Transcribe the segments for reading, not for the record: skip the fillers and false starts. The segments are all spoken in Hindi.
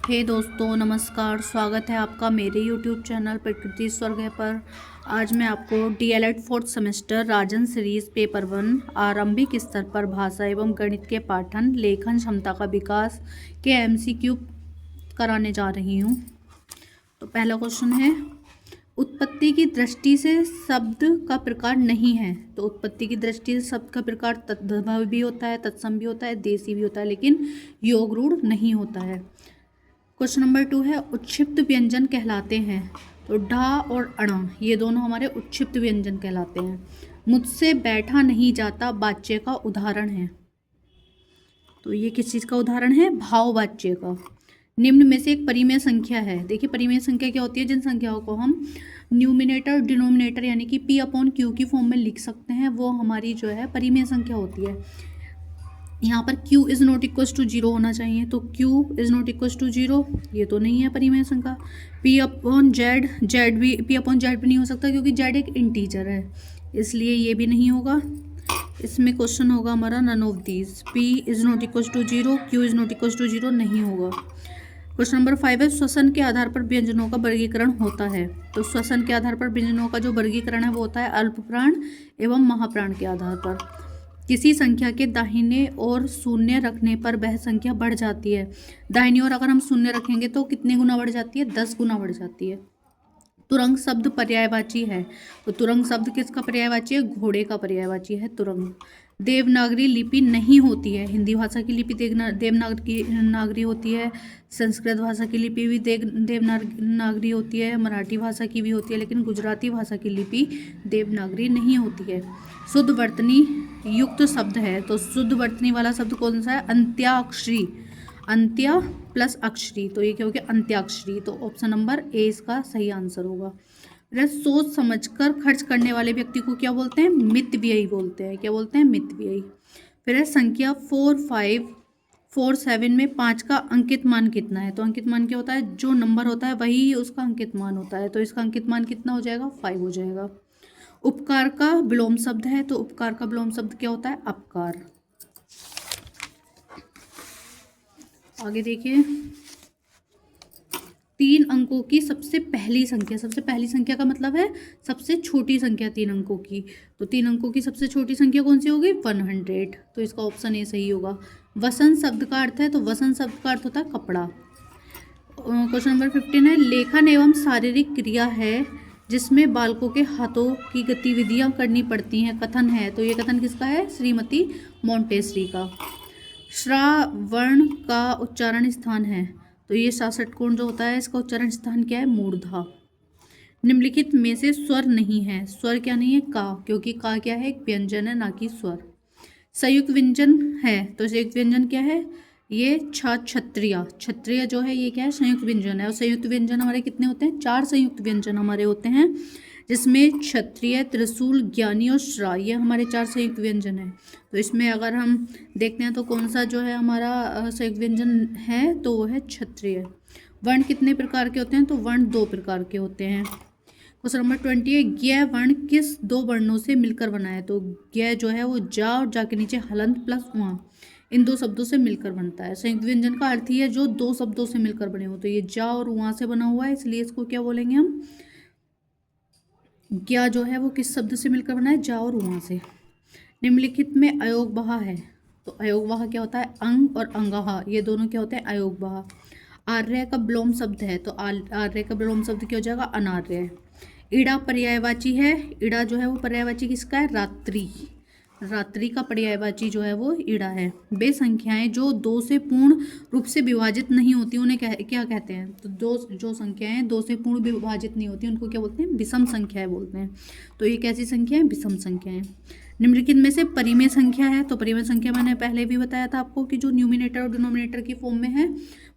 हे दोस्तों, नमस्कार। स्वागत है आपका मेरे यूट्यूब चैनल प्रकृति स्वर्ग है पर। आज मैं आपको डीएलएड फोर्थ सेमेस्टर राजन सीरीज पेपर 1 आरंभिक स्तर पर भाषा एवं गणित के पाठन लेखन क्षमता का विकास के एमसीक्यू कराने जा रही हूँ। तो पहला क्वेश्चन है, उत्पत्ति की दृष्टि से शब्द का प्रकार नहीं है। तो उत्पत्ति की दृष्टि से शब्द का प्रकार तद्भव भी होता है, तत्सम भी होता है, देशी भी होता है, लेकिन योग रूढ़ नहीं होता है। क्वेश्चन नंबर 2 है, उच्छिप्त व्यंजन कहलाते हैं। तो ढा और अणा ये दोनों हमारे उच्छिप्त व्यंजन कहलाते हैं। मुझसे बैठा नहीं जाता वाच्य का उदाहरण है। तो ये किस चीज़ का उदाहरण है? भाव वाच्य का। निम्न में से एक परिमेय संख्या है। देखिए परिमेय संख्या क्या होती है? जिन संख्याओं को हम न्यूमिनेटर और डिनोमिनेटर यानी कि पी अपॉन क्यू की फॉर्म में लिख सकते हैं, वो हमारी जो है परिमेय संख्या होती है। यहाँ पर q is not equals to 0 होना चाहिए, तो q is not equals to 0 ये तो नहीं है परिमेय संख्या। p अपॉन जेड भी p अपॉन जेड भी नहीं हो सकता क्योंकि z एक इंटीजर है, इसलिए ये भी नहीं होगा। इसमें क्वेश्चन होगा हमारा none of these. p is not equals to 0, q is not equals to 0 नहीं होगा। क्वेश्चन नंबर 5 है, श्वसन के आधार पर व्यंजनों का वर्गीकरण होता है। तो श्वसन के आधार पर व्यंजनों का जो वर्गीकरण है वो होता है अल्प प्राण एवं महाप्राण के आधार पर। किसी संख्या के दाहिने ओर शून्य रखने पर वह संख्या बढ़ जाती है। दाहिनी ओर अगर हम शून्य रखेंगे तो कितने गुना बढ़ जाती है? 10 गुना बढ़ जाती है। तुरंग शब्द पर्यायवाची है। तो तुरंग शब्द किसका पर्यायवाची है? घोड़े का पर्यायवाची है तुरंग। देवनागरी लिपि नहीं होती है। हिंदी भाषा की लिपि देवनागरी होती है। संस्कृत भाषा की लिपि भी देवनागरी होती है। मराठी भाषा की भी होती है, लेकिन गुजराती भाषा की लिपि देवनागरी नहीं होती है। शुद्ध वर्तनी युक्त शब्द है। तो शुद्ध वर्तनी वाला शब्द कौन सा है? अंत्याक्षरी। अंत्य प्लस अक्षरी, तो ये क्या हो गया? अंत्याक्षरी। तो ऑप्शन नंबर ए इसका सही आंसर होगा। सोच समझकर खर्च करने वाले व्यक्ति को क्या बोलते हैं? मितव्ययी बोलते हैं। क्या बोलते हैं? मितव्ययी। फिर है संख्या 4, 5, 4, 7 में 5 का अंकित मान कितना है? तो अंकित मान क्या होता है? जो नंबर होता है वही उसका अंकित मान होता है, तो इसका अंकित मान कितना हो जाएगा? 5 हो जाएगा। उपकार का विलोम शब्द है। तो उपकार का विलोम शब्द क्या होता है? अपकार। आगे देखिए, 3 अंकों की सबसे पहली संख्या। सबसे पहली संख्या का मतलब है सबसे छोटी संख्या 3 अंकों की। तो 3 अंकों की सबसे छोटी संख्या कौन सी होगी? 100। तो इसका ऑप्शन ए सही होगा। वसन शब्द का अर्थ है। तो वसन शब्द का अर्थ होता है कपड़ा। क्वेश्चन नंबर 15 है, लेखन एवं शारीरिक क्रिया है जिसमें बालकों के हाथों की गतिविधियां करनी पड़ती हैं, कथन है। तो ये कथन किसका है? श्रीमती मोंटेसरी का। श्रावण का उच्चारण स्थान है। तो ये 66 कोण जो होता है इसका उच्चारण स्थान क्या है? मूर्धा। निम्नलिखित में से स्वर नहीं है। स्वर क्या नहीं है? का, क्योंकि का क्या है? एक व्यंजन है, ना कि स्वर। संयुक्त व्यंजन है। तो संयुक्त व्यंजन क्या है? ये क्षत्रिय। क्षत्रिय जो है ये क्या है? संयुक्त व्यंजन है। और संयुक्त व्यंजन हमारे कितने होते हैं? 4 संयुक्त व्यंजन हमारे होते हैं, जिसमें क्षत्रिय, त्रिशूल, ज्ञानी और श्रा, ये हमारे 4 संयुक्त व्यंजन हैं। तो इसमें अगर हम देखते हैं तो कौन सा जो है हमारा संयुक्त व्यंजन है, तो वो है क्षत्रिय। वर्ण कितने प्रकार के होते हैं? तो वर्ण 2 प्रकार के होते हैं। क्वेश्चन नंबर 20 है, ज्ञ वर्ण किस 2 वर्णों से मिलकर बना है? तो ज्ञ जो है वो जा और जा के नीचे हलंत प्लस उआ, इन 2 शब्दों से मिलकर बनता है। संयुक्त व्यंजन का अर्थ ही है जो 2 शब्दों से मिलकर बने हो। तो ये जा और उआ से बना हुआ है, इसलिए इसको क्या बोलेंगे हम? ज्ञ जो है वो किस शब्द से मिलकर बना है? जा और उआ से। निम्नलिखित में अयोगवाह है। तो अयोगवाह क्या होता है? अंग और अंगाहा ये दोनों क्या होते हैं? अयोगवाह। आर्य का विलोम शब्द है। तो आर्य का विलोम शब्द क्या हो जाएगा? अनार्य। ईड़ा पर्यायवाची है। ईड़ा जो है वो पर्यायवाची किसका है? रात्रि। रात्रि का पर्यायवाची जो है वो ईड़ा है। वे संख्याएं जो 2 से पूर्ण रूप से विभाजित नहीं होती उन्हें क्या कहते हैं? तो जो संख्याएं 2 से पूर्ण विभाजित नहीं होती उनको क्या बोलते हैं? विषम संख्याएं बोलते हैं। तो ये कैसी संख्या है? विषम संख्याएं। निम्नलिखित में से परिमेय संख्या है। तो परिमेय संख्या मैंने पहले भी बताया था आपको कि जो न्यूमिनेटर और डिनोमिनेटर की फॉर्म में है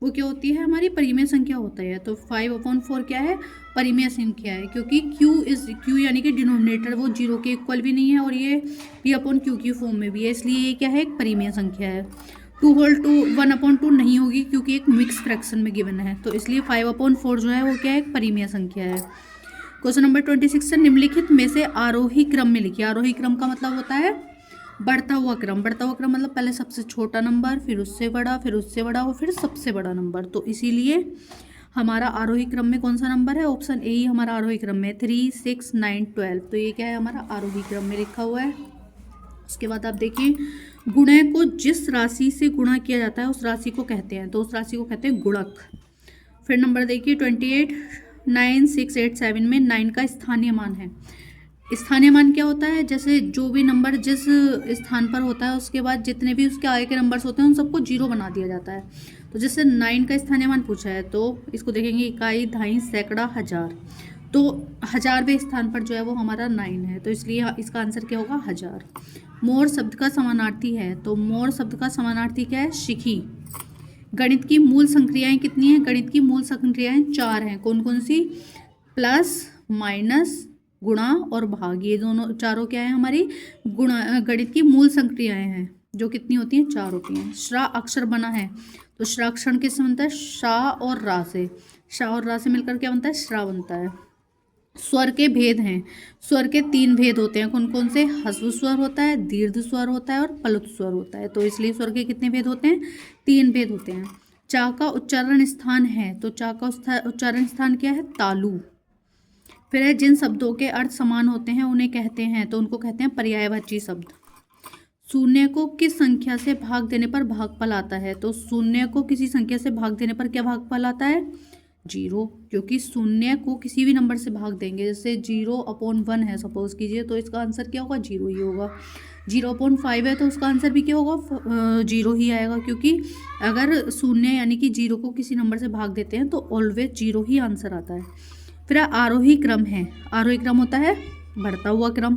वो क्या होती है? हमारी परिमेय संख्या होता है। तो 5/4 क्या है? परिमेय संख्या है, क्योंकि q यानी कि डिनोमिनेटर वो 0 के इक्वल भी नहीं है और ये p/q की फॉर्म में भी है, इसलिए ये क्या है? एक परिमेय संख्या है। 1/2 नहीं होगी क्योंकि एक मिक्स फ्रैक्शन में गिवन है, तो इसलिए 5/4 जो है वो क्या है? एक परिमेय संख्या है। क्वेश्चन नंबर 26 है, निम्नलिखित में से आरोही क्रम में लिखिए। आरोही क्रम का मतलब होता है बढ़ता हुआ क्रम, बढ़ता हुआ क्रम मतलब पहले सबसे छोटा नंबर, फिर उससे बड़ा, फिर उससे बड़ा और फिर सबसे बड़ा नंबर। तो इसीलिए हमारा आरोही क्रम में कौन सा नंबर है? ऑप्शन ए ही हमारा आरोही क्रम में 3, 6, 9, 12। तो ये क्या है? हमारा आरोही क्रम में लिखा हुआ है। उसके बाद आप देखिए, गुणय को जिस राशि से गुणा किया जाता है उस राशि को कहते हैं, तो उस राशि को कहते हैं गुणक। फिर नंबर देखिए 28, 9, 6, 8, 7 में 9 का स्थानीय मान है। स्थानीय मान क्या होता है? जैसे जो भी नंबर जिस स्थान पर होता है उसके बाद जितने भी उसके आगे के नंबर्स होते हैं उन सबको जीरो बना दिया जाता है। तो जैसे 9 का स्थानीय मान पूछा है तो इसको देखेंगे इकाई, दहाई, सैकड़ा, हजार। तो 1000वें स्थान पर जो है वो हमारा 9 है, तो इसलिए इसका आंसर क्या होगा? 1000। मोर शब्द का समानार्थी है, तो मोर शब्द का समानार्थी क्या है? शिखी। गणित की मूल संक्रियाएं कितनी हैं? गणित की मूल संक्रियाएं 4 हैं। कौन कौन सी? प्लस, माइनस, गुणा और भाग। ये दोनों चारों क्या है? हमारी गणित की मूल संक्रियाएं हैं, जो कितनी होती हैं? 4 होती हैं। श्रा अक्षर बना है, तो श्रा अक्षर किससे बनता है? शा और रा से। शा और रा से मिलकर क्या बनता है? श्रा बनता है। स्वर के भेद हैं। स्वर के 3 भेद होते हैं। कौन कौन से? ह्रस्व स्वर होता है, दीर्घ स्वर होता है और प्लुत स्वर होता है। तो इसलिए स्वर के कितने भेद होते हैं? 3 भेद होते हैं। चा का उच्चारण स्थान है, तो चा का उच्चारण स्थान क्या है? तालु। फिर है जिन शब्दों के अर्थ समान होते हैं उन्हें कहते हैं, तो उनको कहते हैं पर्यायवाची शब्द। शून्य को किस संख्या से भाग देने पर भागफल आता है? तो शून्य को किसी संख्या से भाग देने पर क्या भागफल आता है? 0, क्योंकि शून्य को किसी भी नंबर से भाग देंगे, जैसे 0/1 है सपोज कीजिए, तो इसका आंसर क्या होगा? 0 ही होगा। 0/5 है तो उसका आंसर भी क्या होगा? 0 ही आएगा, क्योंकि अगर शून्य यानी कि 0 को किसी नंबर से भाग देते हैं तो ऑलवेज 0 ही आंसर आता है। फिर आरोही क्रम है। आरोही क्रम होता है बढ़ता हुआ क्रम,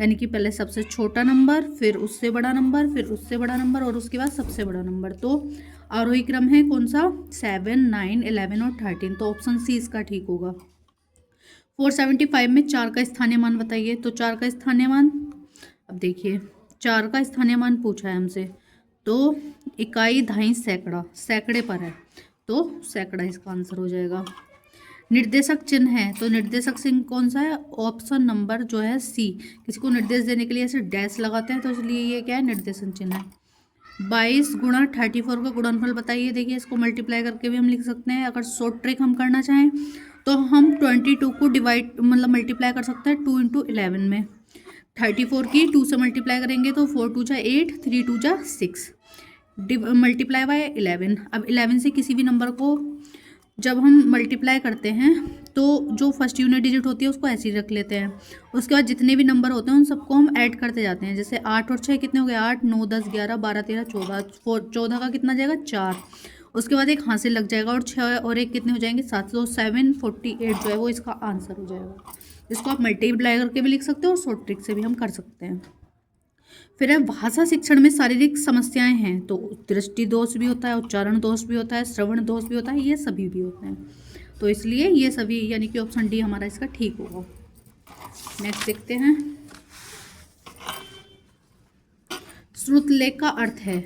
यानी कि पहले सबसे छोटा नंबर, फिर उससे बड़ा नंबर, फिर उससे बड़ा नंबर और उसके बाद सबसे बड़ा नंबर। तो आरोही क्रम है कौन सा? 7, 9, 11 और 13। तो ऑप्शन सी इसका ठीक होगा। 475 में 4 का स्थानीय मान बताइए। तो 4 का स्थानीय मान, अब देखिए 4 का स्थानीय मान पूछा है हमसे, तो इकाई, दहाई, सैकड़ा, सैकड़े पर है, तो सैकड़ा इसका आंसर हो जाएगा। निर्देशक चिन्ह है, तो निर्देशक चिन्ह कौन सा है? ऑप्शन नंबर जो है सी। किसी को निर्देश देने के लिए ऐसे डैश लगाते हैं, तो इसलिए ये क्या है? निर्देशन चिन्ह है। 22 गुणा 34 का गुणनफल बताइए। देखिए इसको मल्टीप्लाई करके भी हम लिख सकते हैं। अगर शॉर्ट ट्रिक हम करना चाहें तो हम 22 को डिवाइड मतलब मल्टीप्लाई कर सकते हैं 2 × 11 में। 34 की 2 से मल्टीप्लाई करेंगे तो 4 × 2 = 8, 3 × 2 = 6, मल्टीप्लाई बाय 11। अब 11 से किसी भी नंबर को जब हम मल्टीप्लाई करते हैं तो जो फर्स्ट यूनिट डिजिट होती है उसको ऐसे ही रख लेते हैं। उसके बाद जितने भी नंबर होते हैं उन सबको हम ऐड करते जाते हैं। जैसे 8 और 6 कितने हो गए? 8, 9, 10, 11, 12, 13, 14। 14 का कितना जाएगा? 4। उसके बाद एक हासिल लग जाएगा और 6 और 1 कितने हो जाएंगे? 7। तो 748 जो है वो इसका आंसर हो जाएगा। इसको आप मल्टीप्लाई करके भी लिख सकते हो और शॉर्ट ट्रिक से भी हम कर सकते हैं। फिर है भाषा शिक्षण में शारीरिक समस्याएं हैं, तो दृष्टि दोष भी होता है, उच्चारण दोष भी होता है, श्रवण दोष भी होता है, ये सभी भी होते हैं। तो इसलिए ये सभी यानी कि ऑप्शन डी हमारा इसका ठीक होगा। नेक्स्ट देखते हैं, श्रुतलेख का अर्थ है।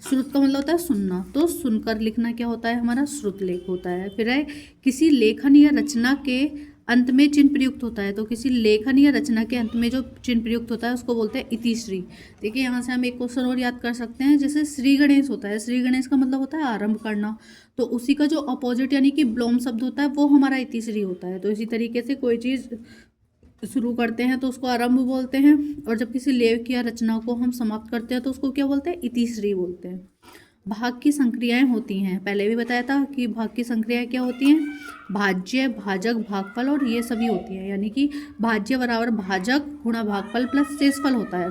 श्रुत का मतलब होता है सुनना, तो सुनकर लिखना क्या होता है? हमारा श्रुतलेख होता है। फिर है किसी लेखन या रचना के अंत में चिन्ह प्रयुक्त होता है, तो किसी लेखन या रचना के अंत में जो चिन्ह प्रयुक्त होता है उसको बोलते हैं इतिश्री। देखिए यहाँ से हम एक क्वेश्चन और याद कर सकते हैं, जैसे श्री गणेश होता है, श्री गणेश का मतलब होता है आरंभ करना, तो उसी का जो अपोजिट यानी कि ब्लोम शब्द होता है वो हमारा इतिश्री होता है। तो इसी तरीके से कोई चीज़ शुरू करते हैं तो उसको आरंभ बोलते हैं, और जब किसी लेख या रचना को हम समाप्त करते हैं तो उसको क्या बोलते हैं? इतिश्री बोलते हैं। भाग की संक्रियाएं होती हैं, पहले भी बताया था कि भाग की संक्रियाएं क्या होती हैं? भाज्य, भाजक, भागफल और ये सभी होती हैं, यानी कि भाज्य बराबर भाजक गुणा भागफल प्लस शेषफल होता है।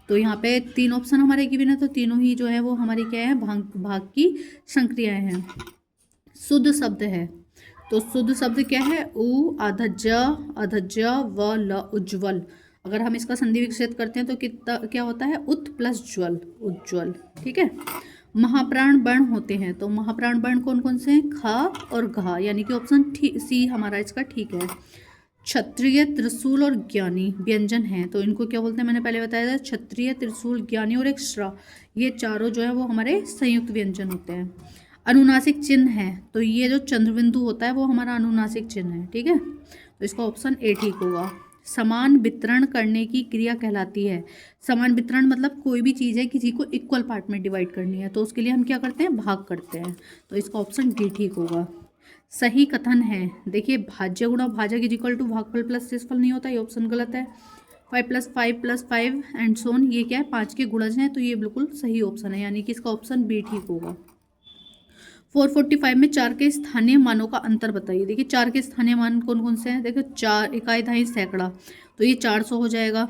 तो यहाँ पे 3 ऑप्शन हमारे गिवन है, तो तीनों ही जो है वो हमारी क्या है? भाग की संक्रियाएं हैं। शुद्ध शब्द है, तो शुद्ध शब्द क्या है? उ, अधज, व, ल, उज्ज्वल। अगर हम इसका संधि विच्छेद करते हैं तो कितना क्या होता है? उत प्लस ज्वल, उज्ज्वल। ठीक है। महाप्राण वर्ण होते हैं, तो महाप्राण वर्ण कौन कौन से हैं? ख और घ, यानी कि ऑप्शन सी हमारा इसका ठीक है। क्षत्रिय, त्रिशूल और ज्ञानी व्यंजन हैं, तो इनको क्या बोलते हैं? मैंने पहले बताया था, क्षत्रिय, त्रिशूल, ज्ञानी और एक श्रा, ये चारों जो है वो हमारे संयुक्त व्यंजन होते हैं। अनुनासिक चिन्ह है, तो ये जो चंद्रबिंदु होता है वो हमारा अनुनासिक चिन्ह है। ठीक है, तो इसका ऑप्शन ए ठीक होगा। समान वितरण करने की क्रिया कहलाती है। समान वितरण मतलब कोई भी चीज़ है किसी को इक्वल पार्ट में डिवाइड करनी है तो उसके लिए हम क्या करते हैं, भाग करते हैं। तो इसका ऑप्शन डी ठीक होगा। सही कथन है, देखिए भाज्य गुणा भाजक इज इक्वल टू भागफल प्लस शेषफल नहीं होता, ये ऑप्शन गलत है। 5+5+5 एंड सोन, ये क्या है, 5 के गुणज हैं, तो ये बिल्कुल सही ऑप्शन है, यानी कि इसका ऑप्शन बी ठीक होगा। 445 में 4 के स्थानीय मानों का अंतर बताइए। देखिए 4 के स्थानीय मान कौन कौन से हैं, देखो 4 इकाई दहाई सैकड़ा, तो ये 400 हो जाएगा,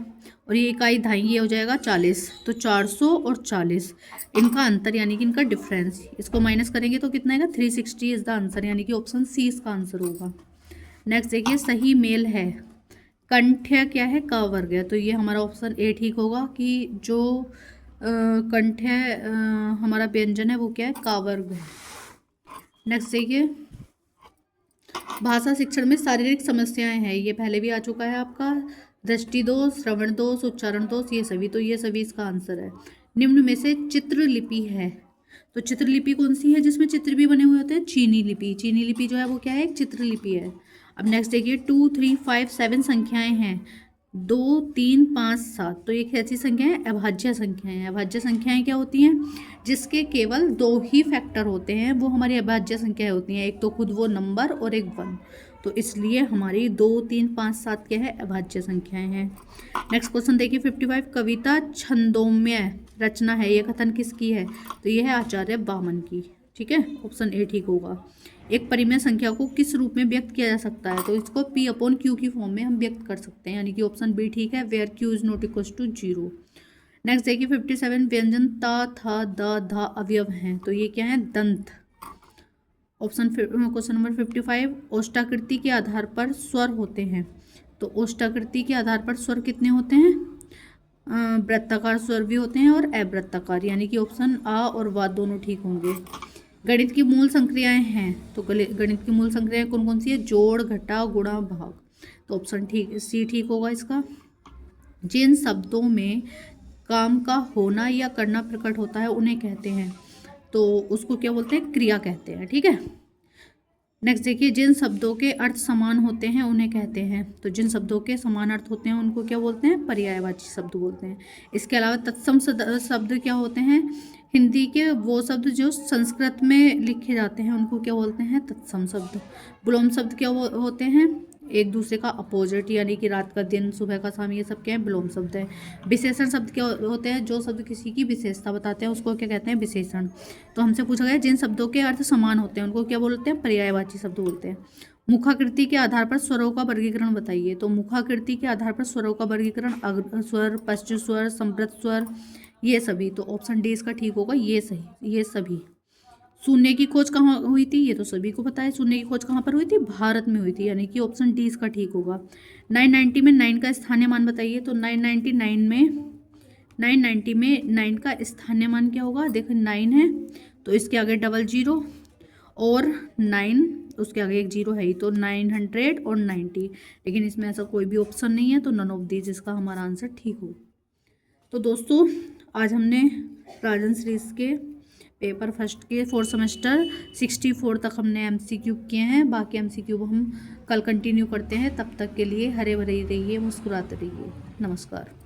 और ये इकाई दहाई ये हो जाएगा 40, तो 400 और 40 इनका अंतर यानी कि इनका डिफरेंस, इसको माइनस करेंगे तो कितना आएगा, 360 इज द आंसर, यानी कि ऑप्शन सी इसका आंसर होगा। नेक्स्ट देखिए सही मेल है, कंठ्य क्या है, क वर्ग है, तो ये हमारा ऑप्शन ए ठीक होगा कि जो कंठ्य हमारा व्यंजन है वो क्या है, क वर्ग है। नेक्स्ट देखिए भाषा शिक्षण में शारीरिक समस्याएं हैं, ये पहले भी आ चुका है आपका, दृष्टि दोष, श्रवण दोष, उच्चारण दोष, ये सभी, तो ये सभी इसका आंसर है। निम्न में से चित्रलिपि है, तो चित्रलिपि कौन सी है जिसमें चित्र भी बने हुए होते हैं, चीनी लिपि, चीनी लिपि जो है वो क्या है, एक चित्रलिपि है। अब नेक्स्ट देखिए 2, 3, 5, 7 संख्याएं हैं, 2, 3, 5, 7, तो एक ऐसी संख्या है अभाज्य संख्याएं हैं। अभाज्य संख्याएं क्या होती हैं, जिसके केवल 2 ही फैक्टर होते हैं, वो हमारी अभाज्य संख्याएं होती हैं, एक तो खुद वो नंबर और एक 1, तो इसलिए हमारी 2, 3, 5, 7 क्या है, अभाज्य संख्याएं हैं। नेक्स्ट क्वेश्चन देखिए 55, कविता छंदोमय रचना है, ये कथन किसकी है, तो ये है आचार्य वामन की, ठीक है, ऑप्शन ए ठीक होगा। एक परिमेय संख्या को किस रूप में व्यक्त किया जा सकता है, तो इसको P/Q की फॉर्म में हम व्यक्त कर सकते हैं, यानी कि ऑप्शन बी ठीक है, where Q is not equal to 0। Next देखिए 57, व्यंजन ता, था, द, धा अवयव हैं, तो ये क्या है, दंत। ऑप्शन क्वेश्चन नंबर 55, ओष्टाकृति के आधार पर स्वर होते हैं, तो ओष्टाकृति के आधार पर स्वर कितने होते हैं, वृत्ताकार स्वर भी होते हैं और अवृत्ताकार, यानी कि ऑप्शन आ और वा दोनों ठीक होंगे। गणित की मूल संक्रियाएं हैं, तो गणित की मूल संक्रियाएं कौन कौन सी है, जोड़, घटा, गुणा, भाग, तो ऑप्शन ठीक सी ठीक होगा इसका। जिन शब्दों में काम का होना या करना प्रकट होता है उन्हें कहते हैं, तो उसको क्या बोलते हैं, क्रिया कहते हैं, ठीक है। नेक्स्ट देखिए जिन शब्दों के अर्थ समान होते हैं उन्हें कहते हैं, तो जिन शब्दों के समान अर्थ होते हैं उनको क्या बोलते हैं, पर्यायवाची शब्द बोलते हैं। इसके अलावा तत्सम शब्द क्या होते हैं, हिंदी के वो शब्द जो संस्कृत में लिखे जाते हैं उनको क्या बोलते हैं, तत्सम शब्द। विलोम शब्द क्या होते हैं, एक दूसरे का अपोजिट, यानी कि रात का दिन, सुबह का शाम, ये सब क्या है, विलोम शब्द है। विशेषण शब्द क्या होते हैं, जो शब्द किसी की विशेषता बताते हैं उसको क्या कहते हैं, विशेषण। तो हमसे पूछा गया जिन शब्दों के अर्थ समान होते हैं उनको क्या बोलते हैं, पर्यायवाची शब्द बोलते हैं। मुखाकृति के आधार पर स्वरों का वर्गीकरण बताइए, तो मुखाकृति के आधार पर स्वरों का वर्गीकरण, अग्र स्वर, पश्च स्वर, संवृत स्वर, ये सभी, तो ऑप्शन डी इसका ठीक होगा, ये सही, ये सभी। शून्य की खोज कहाँ हुई थी, ये तो सभी को पता है, शून्य की खोज कहाँ पर हुई थी, भारत में हुई थी, यानी कि ऑप्शन डी इसका ठीक होगा। 990 में 9 का स्थानीय मान बताइए, तो 990 में 9 का स्थानीय मान क्या होगा, देखो 9 है तो इसके आगे 00 और 9 उसके आगे एक 0 है ही, तो 900 और 90, लेकिन इसमें ऐसा कोई भी ऑप्शन नहीं है, तो नन ऑफ दीज इसका हमारा आंसर ठीक हो। तो दोस्तों आज हमने राजन सीरीज के पेपर फर्स्ट के 4th सेमेस्टर 64 तक हमने MCQ किए हैं, बाकी MCQ हम कल कंटिन्यू करते हैं, तब तक के लिए हरे भरे रहिए, मुस्कुराते रहिए, नमस्कार।